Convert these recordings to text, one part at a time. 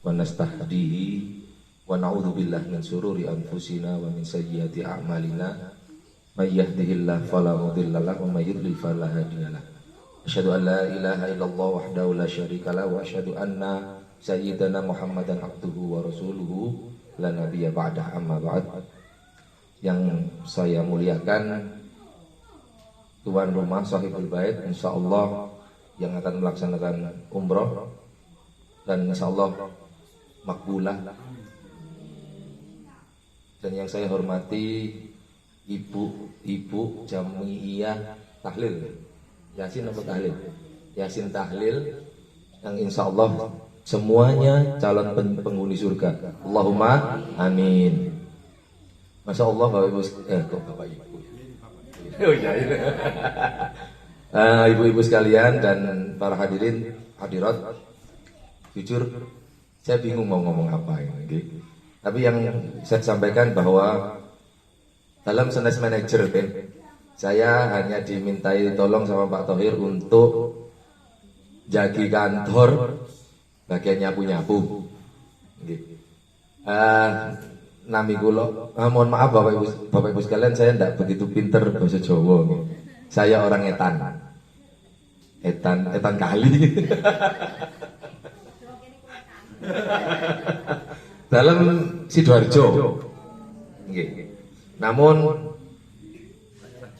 wa nastahdihi wa na'udzu billahi min syururi anfusina wa min sayyiati a'malina may yahdihillahu fala mudilla lahu wa may yudlil fala hadiya lahu. Asyhadu an la ilaha illallah wahdahu la syarika lahu wa asyhadu anna sayyidana Muhammadan abduhu wa rasuluhu la nabiyya ba'dah, amma ba'd. Yang saya muliakan tuan rumah sahibul bait insyaallah yang akan melaksanakan umroh dan insyaallah makbulah. Dan yang saya hormati ibu Jamiyah Tahlil Yasin apa Tahlil? Yasin Tahlil yang insyaallah semuanya calon penghuni surga. Allahumma amin. Masya Allah Bapak Ibu, kok Bapak Ibu? Oh iya. Ibu-ibu sekalian dan para hadirin hadirat, jujur saya bingung mau ngomong apa ini. Okay? Tapi yang saya sampaikan bahwa dalam Senes Manager, saya hanya dimintai tolong sama Pak Thohir untuk jagi kantor bagian nyapu-nyapu. Okay. Nami kula, mohon maaf Bapak Ibu sekalian, saya tidak begitu pinter bahasa Jawa. Saya orang etan kali. Dalam Sidoarjo. Namun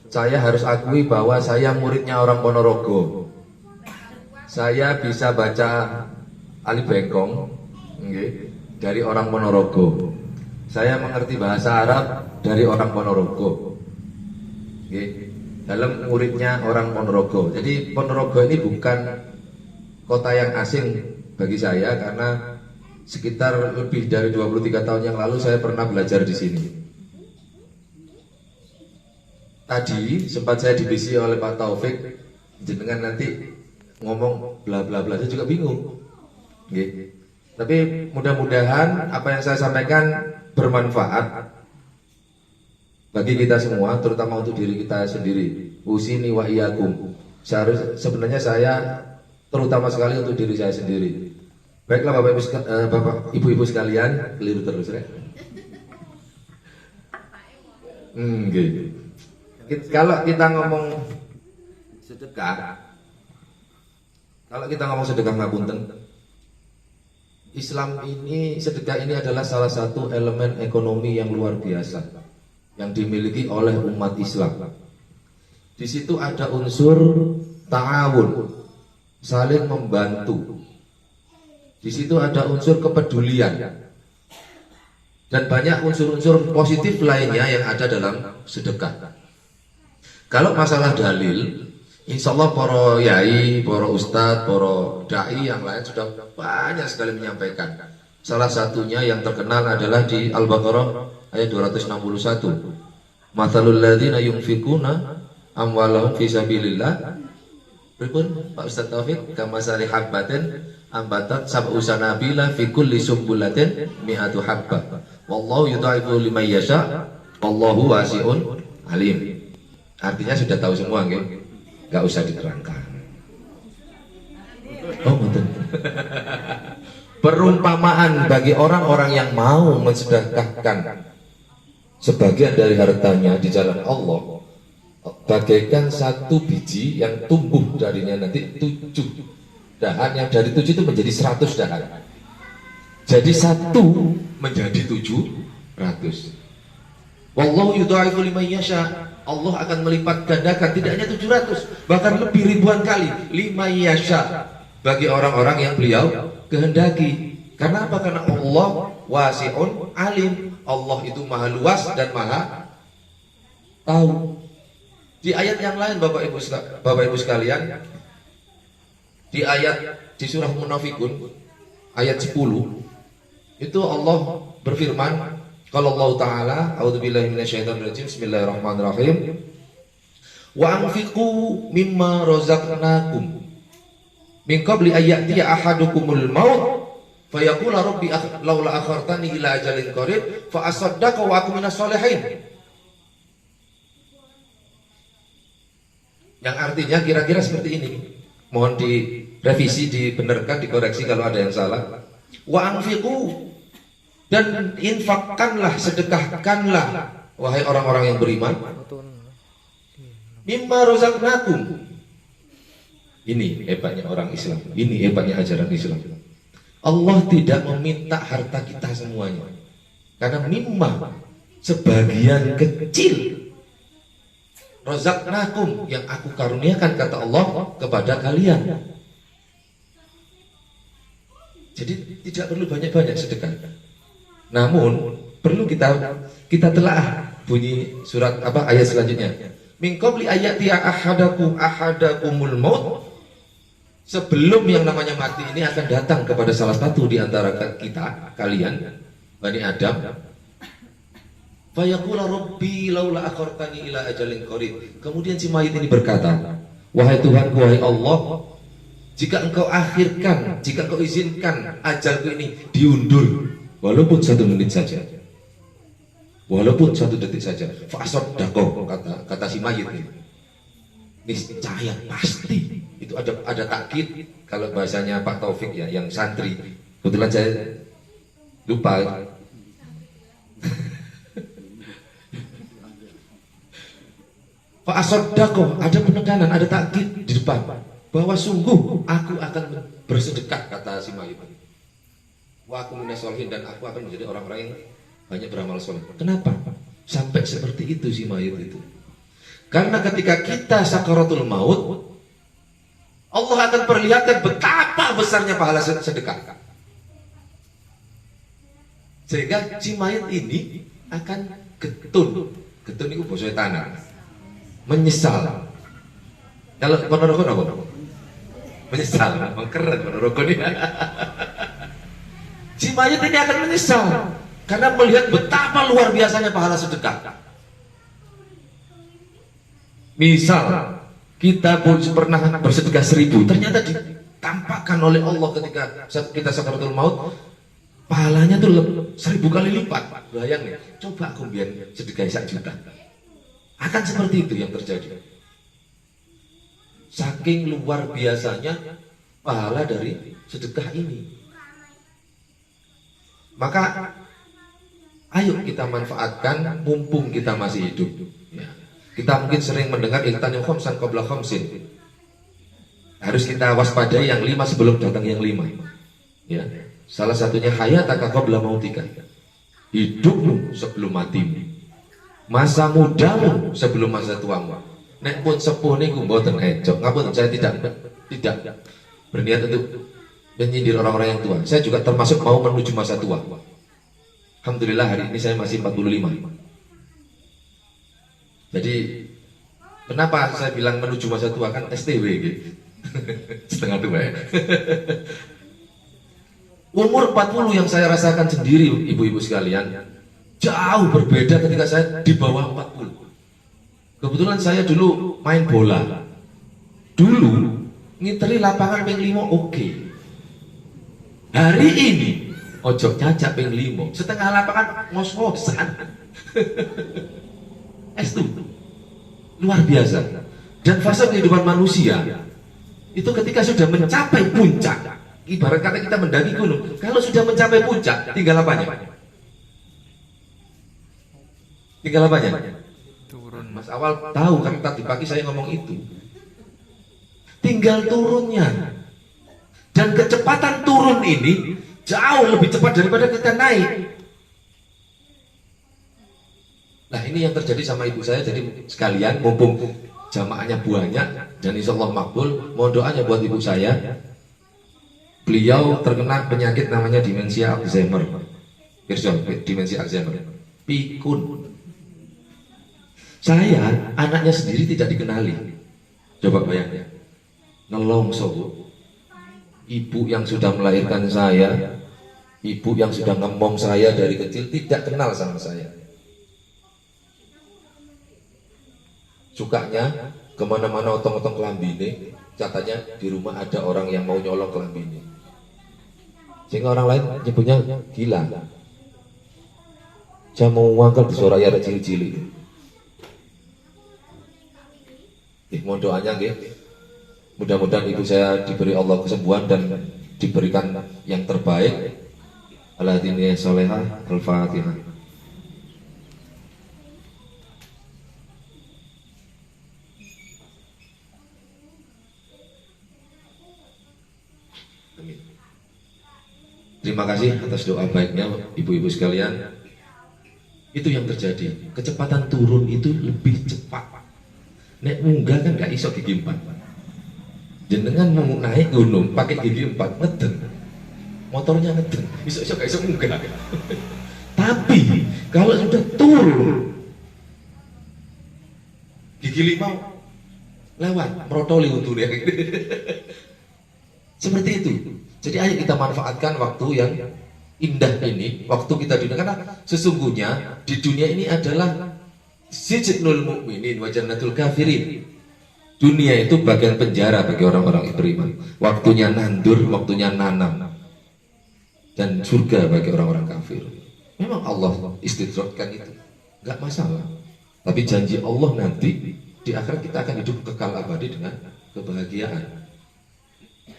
saya harus akui bahwa saya muridnya orang Ponorogo. Saya bisa baca Ali Bengkong dari orang Ponorogo. Saya mengerti bahasa Arab dari orang Ponorogo. Dalam muridnya orang Ponorogo. Jadi Ponorogo ini bukan kota yang asing bagi saya karena sekitar lebih dari 23 tahun yang lalu saya pernah belajar di sini. Tadi sempat saya dibisi oleh Pak Taufik, jenengan nanti ngomong bla bla bla, saya juga bingung. Tapi mudah-mudahan apa yang saya sampaikan bermanfaat bagi kita semua, terutama untuk diri kita sendiri. Usini wa iyyakum. Sebenarnya saya terutama sekali untuk diri saya sendiri. Baiklah Bapak Ibu sekalian, keliru terus ya. Kalau kita ngomong sedekah, ngapunten, Islam ini, sedekah ini adalah salah satu elemen ekonomi yang luar biasa yang dimiliki oleh umat Islam. Di situ ada unsur ta'awun, saling membantu. Di situ ada unsur kepedulian dan banyak unsur-unsur positif lainnya yang ada dalam sedekah. Kalau masalah dalil, insya Allah para yai, para ustadz, para da'i yang lain sudah banyak sekali menyampaikan. Salah satunya yang terkenal adalah di Al-Baqarah ayat 261. Mathalul ladzina yunfikuna amwalahum fi sabilillah. Pripun Pak Ustadz Taufik? Kamasali habbatin ambatat sab'u sanabila fi kulli sumbulatin mi'atu habbah. Wallahu yudha'ifu liman yasha. Wallahu wasi'un alim. Artinya sudah tahu semua nggih? Gak usah diterangkan. Oh betul. Perumpamaan bagi orang-orang yang mau mensedekahkan sebagian dari hartanya di jalan Allah, bagaikan satu biji yang tumbuh darinya nanti 7 dahan, yang dari 7 itu menjadi 100 dahan. Jadi 1 menjadi 700. Wallahu yudha'ifu liman yasha. Allah akan melipat gandakan, tidak hanya 700, bahkan lebih ribuan kali. Liman yasha, bagi orang-orang yang beliau kehendaki. Karena apa? Karena Allah wasi'un alim. Allah itu maha luas dan maha tahu. Di ayat yang lain Bapak Ibu sekalian, di surah Munafikun ayat 10 itu Allah berfirman, kalau Allah Ta'ala, a'udzubillahi minasyaitonirrajim, bismillahirrahmanirrahim, wa anfiqu mimma razaqnakum min qabli ayyatiya ahadukumul maut fayaqula rabbi laula akhartani ila ajalin qarib fa asaddaqa wa aku minas sholihin. Yang artinya kira-kira seperti ini. Mohon direvisi, dibenarkan, dikoreksi kalau ada yang salah. Wa anfiqu, dan infakkanlah, sedekahkanlah wahai orang-orang yang beriman, mimma razaqnakum. Ini hebatnya orang Islam, ini hebatnya ajaran Islam. Allah tidak meminta harta kita semuanya, karena mimma sebagian kecil, razaqnakum yang aku karuniakan kata Allah kepada kalian. Jadi tidak perlu banyak-banyak sedekah. Namun perlu kita telah bunyi surat apa ayat selanjutnya. Min qabli ayati ahadakumul maut. Sebelum yang namanya mati ini akan datang kepada salah satu di antara kita, kalian, Bani Adam. Fayaqula rabbi laula akhartani ila ajalin qarib. Kemudian si mayit ini berkata, wahai Tuhanku, wahai Allah, jika engkau akhirkan, jika engkau izinkan ajalku ini diundur, walaupun 1 menit saja, walaupun 1 detik saja, fa'asaddaqo, kata si mayit ini, niscaya pasti. Itu ada takkid, kalau bahasanya Pak Taufik ya, yang santri. Kebetulan saya lupa. Fa'asaddaqo, ada penekanan, ada takkid di depan, bahwa sungguh aku akan bersedekah, kata si mayit. Wa aku minas sholihin, dan aku akan menjadi orang-orang yang banyak beramal soleh. Kenapa sampai seperti itu si mayit itu? Karena ketika kita sakaratul maut, Allah akan perlihatkan betapa besarnya pahala sedekah, sehingga si mayit ini akan getun itu bosoi tanah, menyesal. Kalau Ponorogo apa? Menyesal, keren Ponorogo ini. Si mayit ini akan menyesal karena melihat betapa luar biasanya pahala sedekah. Misal kita pun pernah bersedekah 1000, ternyata ditampakkan oleh Allah ketika kita sakaratul maut, pahalanya tuh 1000 kali lipat. Bayangin, coba aku biar sedekah 1 juta, akan seperti itu yang terjadi. Saking luar biasanya pahala dari sedekah ini. Maka ayo kita manfaatkan mumpung kita masih hidup ya. Kita mungkin sering mendengar ihtanim khamsan qabla khamsin. Harus kita waspadai yang 5 sebelum datang yang 5. Ya. Salah satunya hayataka qabla mautika. Hidupmu sebelum matimu. Masa mudamu sebelum masa tuamu. Nek pun sepuh niku mboten ejok. Ngapun saya tidak berniat untuk menyindir orang-orang yang tua. Saya juga termasuk mau menuju masa tua. Alhamdulillah hari ini saya masih 45. Jadi kenapa saya bilang menuju masa tua, kan STW gitu. Setengah tua ya. Umur 40 yang saya rasakan sendiri ibu-ibu sekalian, jauh berbeda ketika saya di bawah 40. Kebetulan saya dulu main bola. Dulu ngiteri lapangan ping 5 oke. Hari ini ojo nyajak ping 5, setengah lapangan ngos-ngosan. Itu luar biasa. Dan fase kehidupan manusia itu ketika sudah mencapai puncak, ibarat kata kita mendaki gunung, kalau sudah mencapai puncak, tinggal apanya? Tinggal apanya? Turun. Mas Awal tahu kan, tadi pagi saya ngomong itu. Tinggal turunnya. Dan kecepatan turun ini jauh lebih cepat daripada kita naik. Nah ini yang terjadi sama ibu saya. Jadi sekalian mumpung jamaahnya banyak dan insya Allah makbul, mohon doanya buat ibu saya. Beliau terkena penyakit namanya demensia Alzheimer. Demensia Alzheimer, pikun. Saya anaknya sendiri tidak dikenali. Coba bayangin, nelongso. Ibu yang sudah melahirkan saya, ibu yang sudah ngemong saya dari kecil, tidak kenal sama saya. Sukanya kemana-mana otong-otong kelambine, katanya di rumah ada orang yang mau nyolong kelambine, sehingga orang lain nyebutnya gila. Saya mau ngangkat di Soraya ada cili-cili. Mohon doanya nggih. Mudah-mudahan ibu saya diberi Allah kesembuhan dan diberikan yang terbaik. ala diniyah solehah. Al-Fatihah. Terima kasih atas doa baiknya ibu-ibu sekalian. Itu yang terjadi. Kecepatan turun itu lebih cepat. Nek munggah kan gak iso gigi 4. Jenengan mau naik gunung pakai gigi 4 ngeden. Motornya ngeden. Iso gak iso munggah. Tapi kalau sudah turun gigi 5 lewat merotoli untungnya. Seperti itu. Jadi ayo kita manfaatkan waktu yang indah ini, waktu kita di dunia, karena sesungguhnya di dunia ini adalah sijnul mu'minin wa jannatul kafirin. Dunia itu bagian penjara bagi orang-orang beriman. Waktunya nandur, waktunya nanam. Dan surga bagi orang-orang kafir. Memang Allah istidrakkan itu, nggak masalah. Tapi janji Allah nanti di akhirat kita akan hidup kekal abadi dengan kebahagiaan.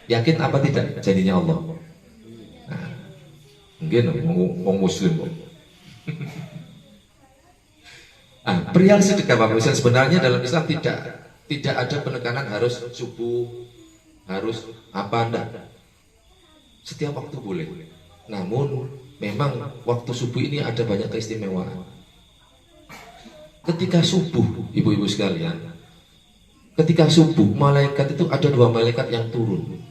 Yakin apa tidak janjinya Allah? Nah, mungkin orang muslim. Perihal sedekah Bapak Ibu, sebenarnya dalam Islam tidak ada penekanan harus subuh, harus apa enggak. Setiap waktu boleh. Namun memang waktu subuh ini ada banyak keistimewaan. Ketika subuh, ibu-ibu sekalian, ketika subuh malaikat itu ada 2 malaikat yang turun,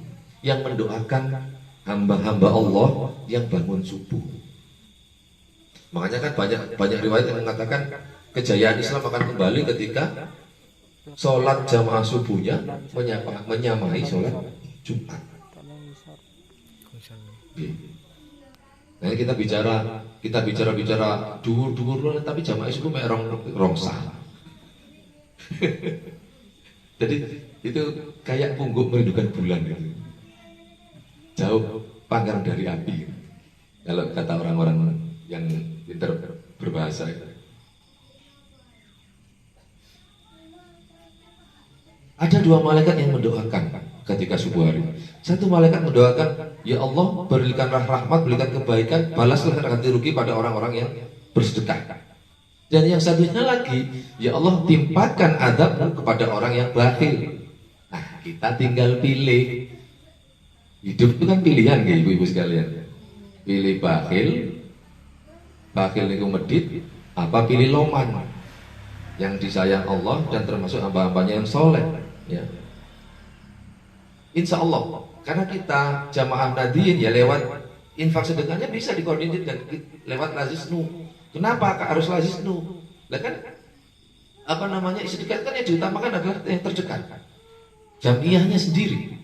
yang mendoakan hamba-hamba Allah yang bangun subuh. Makanya kan banyak riwayat yang mengatakan kejayaan Islam akan kembali ketika sholat jamaah subuhnya menyamai sholat Jumat. Nah kita bicara duhur, tapi jamaah subuh rongsah. Jadi itu kayak pungguk merindukan bulan gitu. Jauh panggang dari api. Kalau kata orang-orang yang pintar berbahasa itu. Ada 2 malaikat yang mendoakan ketika subuh hari. Satu malaikat mendoakan, ya Allah berikanlah rahmat, berikan kebaikan, balaslah ganti rugi pada orang-orang yang bersedekah. Dan yang satunya lagi, ya Allah timpakan adab kepada orang yang bakhil. Nah kita tinggal pilih. Hidup itu kan pilihan ya ibu-ibu sekalian. Pilih bakhil itu medit, apa pilih loman yang disayang Allah dan termasuk hamba-hambanya yang soleh ya. Insya Allah, karena kita jamaah Nadiyin ya lewat infak sedekahnya bisa dikoordinir dan lewat lazisnu. Kenapa harus lazisnu? Nah kan apa namanya sedekah kan yang diutamakan adalah yang terdekat, jamiahnya sendiri.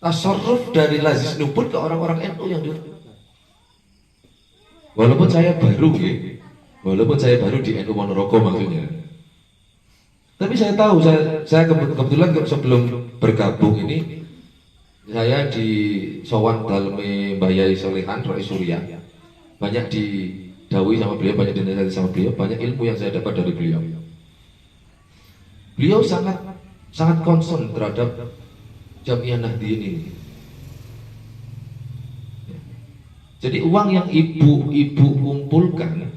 Tasarruf dari lazisnu pun ke orang-orang NU yang di. Walaupun saya baru di NU Ponorogo maksudnya. Tapi saya tahu, saya kebetulan sebelum bergabung ini saya di sowan daleme Mbah Yai Solehan Rois Surya. Banyak didawi sama beliau, banyak dinasihati sama beliau, banyak ilmu yang saya dapat dari beliau. Beliau sangat concern terhadap Jamiah Nahdiyin ini. Jadi uang yang ibu-ibu kumpulkan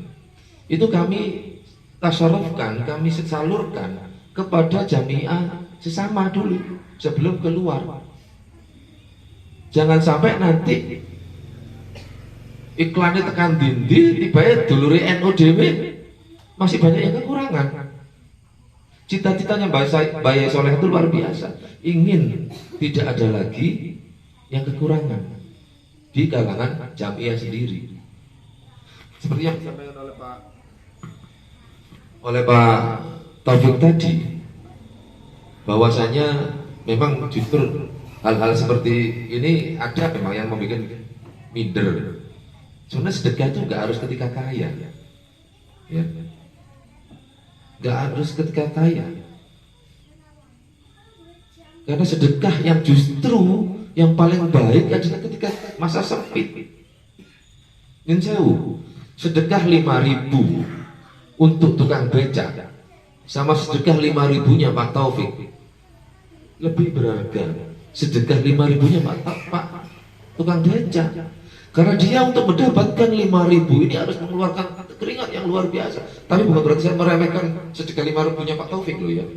itu kami tasarrufkan, kami salurkan kepada jamiah sesama dulu sebelum keluar. Jangan sampai nanti iklannya tekan dindi tiba-tiba dulure NU dhewe masih banyak yang kekurangan. Cita-citanya Mbah Yai Soleh itu luar biasa, ingin tidak ada lagi yang kekurangan di kalangan jamiah sendiri. Seperti yang disampaikan oleh Pak Taufik tadi, bahwasanya memang justru hal-hal seperti ini ada memang yang membuat minder. Sebenarnya sedekah itu nggak harus ketika kaya, ya. Nggak harus ketika kaya. Karena sedekah yang justru yang paling baik adalah ketika masa sempit. Ninsewu, sedekah 5.000 untuk tukang beca sama sedekah 5.000-nya Pak Taufik lebih berharga. Sedekah 5.000-nya Pak tukang beca. Karena dia untuk mendapatkan 5.000 ini harus mengeluarkan keringat yang luar biasa. Tapi bukan berarti saya meremehkan sedekah 5.000-nya Pak Taufik loh ya.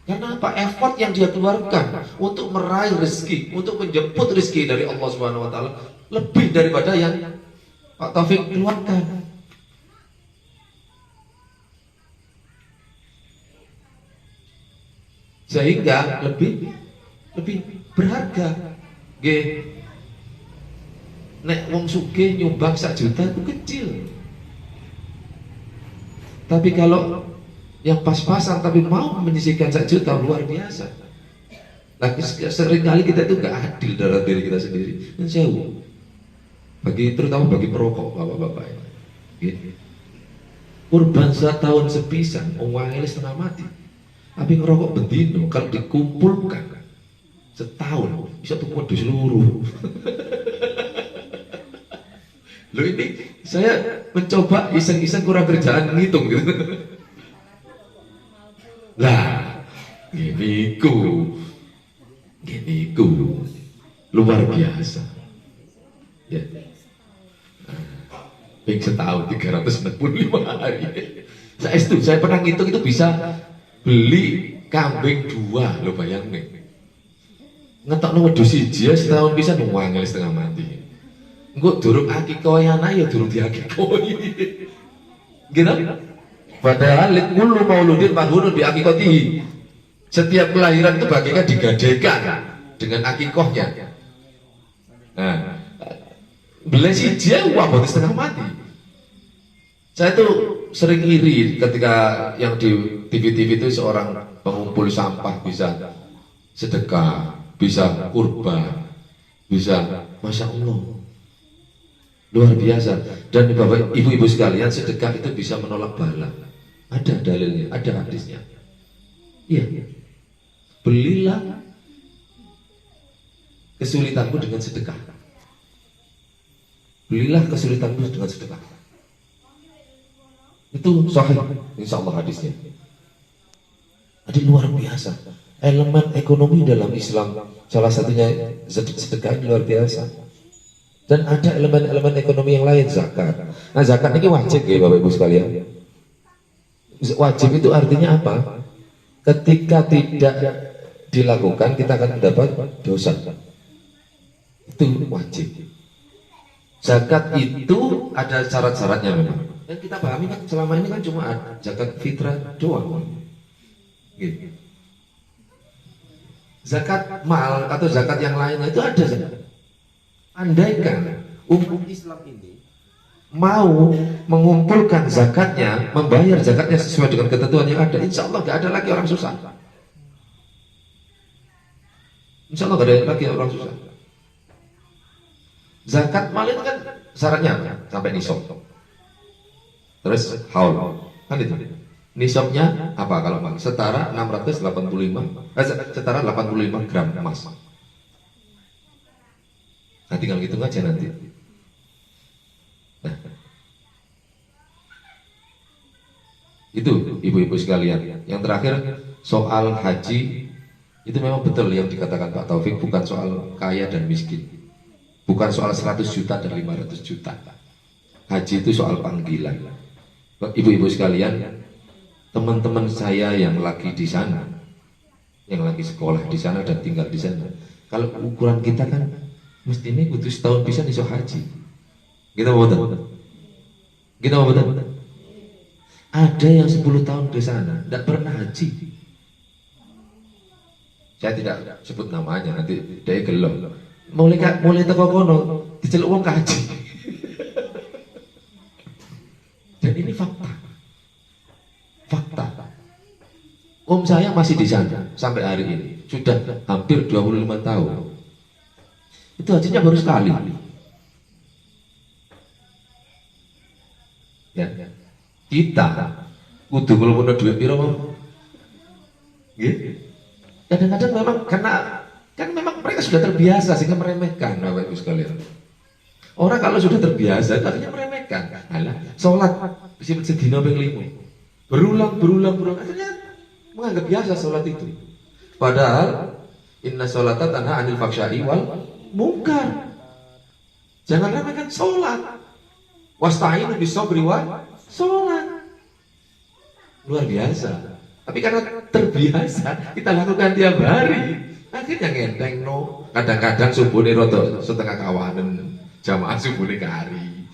Karena apa? Effort yang dia keluarkan untuk meraih rezeki, untuk menjemput rezeki dari Allah Subhanahu wa taala lebih daripada yang Pak Taufik keluarkan. Sehingga lebih berharga. Nggih. Nek wong sugih nyumbang 1 juta itu kecil. Tapi kalau yang pas-pasan tapi mau menyisihkan 1 juta luar biasa. Lagi seringkali kita itu gak adil dalam diri kita sendiri. Menjauh. Terutama bagi perokok bapak-bapak ini. Gitu. Kurban 1 tahun sepisan, uangnya setengah mati. Tapi ngerokok bendino kalau dikumpulkan setahun bisa tuh kode seluruh. Loh ini saya mencoba iseng-iseng kurang kerjaan ngitung gitu. Lah, giniku luar biasa. Ya. Yang setahun 365 hari. Saya pernah ngitung itu bisa beli kambing 2 lo bayangin. Ngetokno wedhus siji setahun bisa nuwangel setengah mati. Engko durung akikoh anak ya durung diakikohi. Gitu? Padahal kullu mauludin mahunun bi akikotihi. Setiap kelahiran itu bagikan digadaikan dengan akikohnya. Nah, beli siji uang berarti setengah mati. Saya tuh sering iri ketika yang di TV-TV itu seorang pengumpul sampah bisa sedekah, bisa kurban, bisa, masya Allah, luar biasa. Dan bapak ibu-ibu sekalian, sedekah itu bisa menolak bala. Ada dalilnya, ada hadisnya. Iya, belilah kesulitanmu dengan sedekah. Belilah kesulitanmu dengan sedekah. Itu sahih, insya Allah hadisnya. Jadi luar biasa. Elemen ekonomi dalam Islam salah satunya sedekah luar biasa. Dan ada elemen-elemen ekonomi yang lain, zakat. Nah zakat ini wajib ya Bapak Ibu sekalian. Wajib itu artinya apa? Ketika tidak dilakukan kita akan mendapat dosa. Itu wajib. Zakat itu ada syarat-syaratnya memang. Yang kita pahami kan selama ini kan cuma zakat fitrah doang. Gitu. Zakat mal atau zakat yang lain itu ada zakat. Andaikan umat Islam ini mau mengumpulkan zakatnya, membayar zakatnya sesuai dengan ketentuan yang ada, insya Allah gak ada lagi orang susah. Insya Allah gak ada lagi orang susah. Zakat mal itu kan syaratnya apa? Sampai nisab. Terus haul, kan itu. Nisabnya apa kalau mal? Setara setara 85 gram emas. Nah tinggal hitung aja nanti. Nah, itu ibu-ibu sekalian. Yang terakhir soal haji itu memang betul yang dikatakan Pak Taufik, bukan soal kaya dan miskin, bukan soal 100 juta dan 500 juta. Haji itu soal panggilan. Ibu-ibu sekalian, teman-teman saya yang lagi di sana, yang lagi sekolah di sana dan tinggal di sana, kalau ukuran kita kan mesti ini butuh setahun bisa iso haji. Kita mau betul? Kita mau betul? Ada yang 10 tahun di sana tidak pernah haji. Saya tidak sebut namanya, nanti dia gelong. Mulai teko kono diceluk wong haji. Dan ini fakta. Om saya masih di sana sampai hari ini, sudah hampir 25 tahun. Itu hajinya baru sekali. Ya. Kita kudu ngelumpukno duit piro mau? Nggih. Kadang-kadang memang karena kan memang mereka sudah terbiasa sehingga meremehkan Bapak Ibu sekalian. Orang kalau sudah terbiasa akhirnya meremehkan. Alah, sholat sedina ping 5. Berulang akhirnya menganggap biasa sholat itu. Padahal Inna sholata tanha anil fahsya'i wal munkar. Jangan remehkan sholat. Wasta'inu bis-shabri wal sholat. Luar biasa. Tapi karena terbiasa kita lakukan tiap hari, akhirnya ngenteng no. Kadang-kadang subuhnya rodo setengah kawanan, jamaah subuhnya kari.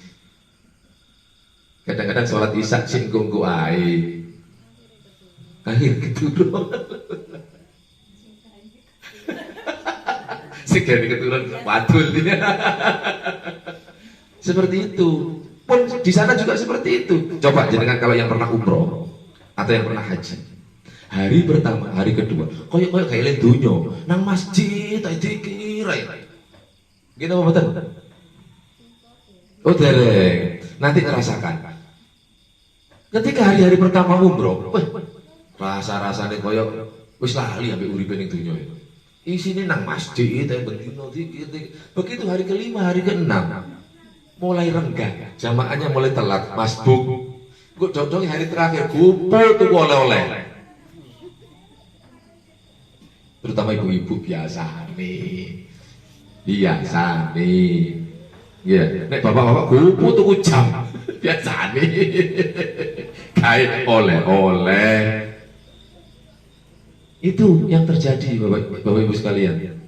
Kadang-kadang sholat isya singgung ku ae. Akhir keturun. Segini keturun wadul dia. Seperti itu. Pun di sana juga seperti itu. Coba jenengan kalau yang pernah umroh atau yang pernah haji. Hari pertama, hari kedua, koyok kayak lain dunyo, nang masjid, tak dikira. Gitu apa betul? Oh dereng, nanti ngerasakan. Ketika hari-hari pertama umroh, rasa-rasanya koyok, wis lali sampai uripe ning dunyo. Isine nang masjid, bendino dikit. Begitu hari kelima, hari keenam, mulai renggang, jamaahnya mulai telat, masbuk. Gue dodong hari terakhir, kumpul tuh oleh-oleh. Terutama ibu-ibu biasa nih. Ya, nek bapak-bapak kumpul tuh jam biasa nih. Kayak oleh-oleh. Itu yang terjadi Bapak Ibu sekalian.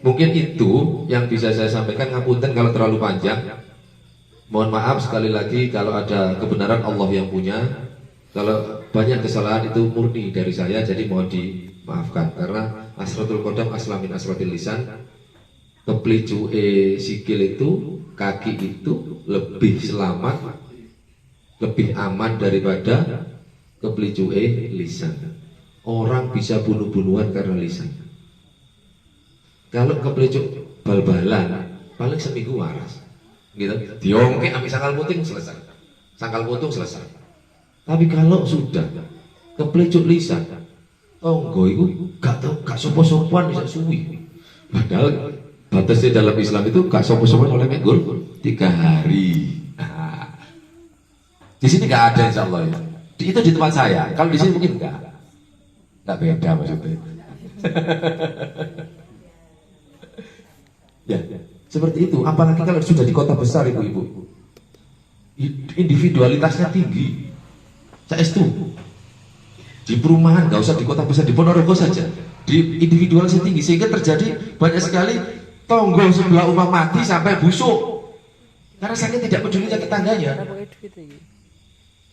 Mungkin itu yang bisa saya sampaikan, ngapunten kalau terlalu panjang. Mohon maaf sekali lagi kalau ada kebenaran Allah yang punya. Kalau banyak kesalahan itu murni dari saya, jadi mohon dimaafkan. Karena asratul qadam aslamin asratil lisan. Keplicu sikil itu, kaki itu lebih selamat, lebih aman daripada keplicu lisan. Orang bisa bunuh-bunuhan karena lisan. Kalau keplicu bal-balan paling seminggu waras. Gitu. Diongke ambil sangkal puting selesai. Sangkal putung selesai. Tapi kalau sudah keplicu lisan, tonggo itu gak sopo-sopoan bisa suwi. Padahal batasnya dalam Islam itu gak sopo-sopoan oleh minggu 3 hari. Nah, di sini gak ada insya Allah ya. Itu di tempat saya. Kalau di sini mungkin enggak. Tak beda maksudnya. Ya, seperti itu. Apalagi kalau sudah di kota besar ibu-ibu, individualitasnya tinggi. Saya itu di perumahan, nggak usah di kota besar, di Ponorogo saja, di individualitasnya tinggi sehingga terjadi banyak sekali tonggo sebelah rumah mati sampai busuk karena saya tidak peduli ke tetangganya.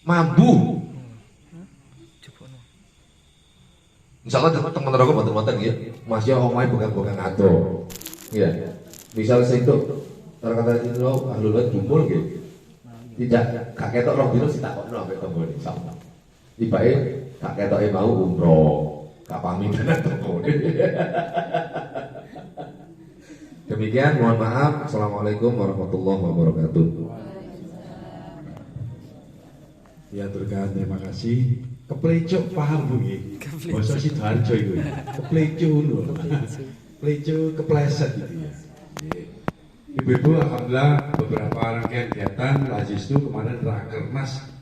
Mambu. Insya Allah teman-teman rokok mantan-mantan ya, masih omai bukan atau, ya. Misal itu kata itu lo ahlul bait jumul gitu, tidak kakek tok roh sih tak kok nabe tombol insya Allah. Tiba-tiba kakek tok mau umroh, gak pamit dengan tombol. Demikian, mohon maaf. Assalamualaikum warahmatullahi wabarakatuh. Ya terkait, terima kasih. Keplecuk paham Bu nggih. Basa Sidoarjo iku. Keplecuk lho. Keplecuk kepleset gitu ya. Ibu-ibu alhamdulillah beberapa rangkaian kegiatan Lajistu kemarin rakernas